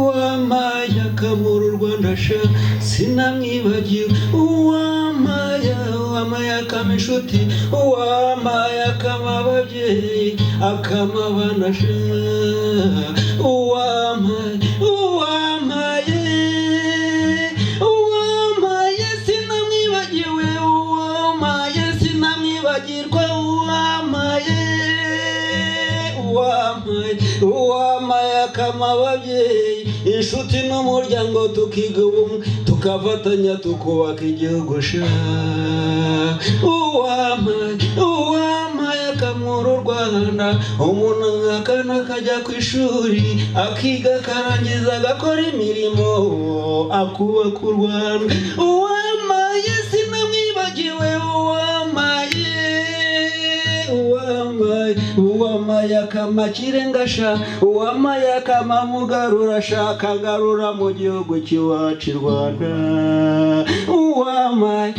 uwampaye akamura u Rwanda sha sinamwibagiwe uwampaye akama inshuti uwampaye akama ababyeyi akama abana sha uwampaye sinamwibagiwe uwampaye sinamwibagirwa uwampaye akama ababyeyi inshuti n'umuryango tukiga ubumwe tukafatanya tukubaka igihugu sha uwampaye akamura u Rwanda umuntu akana akajya ku ishuri akiga akarangiza agakora imirimo akubaka u Rwanda uwampaye sinamwibagiwe uwampaye akama kirengasha uwampaye akama mugarura shaka agarura mu gihugu cy'iwacu i Rwanda uwampaye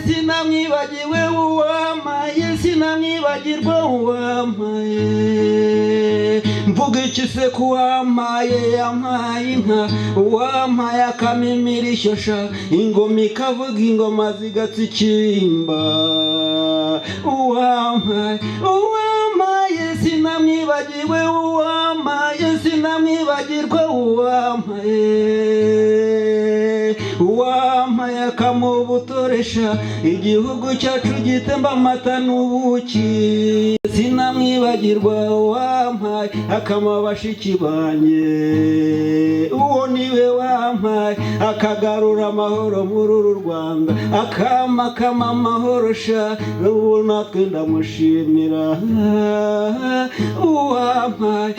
sinamwibagiwe uwampaye sinamwibagirwa uwampaye mvuga iki se ku uwampaye yampaye inka uwampaye akamimira ishyosha ingoma ikavuga ingoma zigatsikimba uwampaye sinamwibagiwe uwampaye sinamwibagirwa uwampaye akamubutoresha igihugu cyacu gitemba amata n'ubuki sinamwibagirwa uwampaye akama bashiki banjye uwo niwe wampaye akagarura amahoro muri uru Rwanda akama amahoro sha ubu natwe ndamushimira uwampaye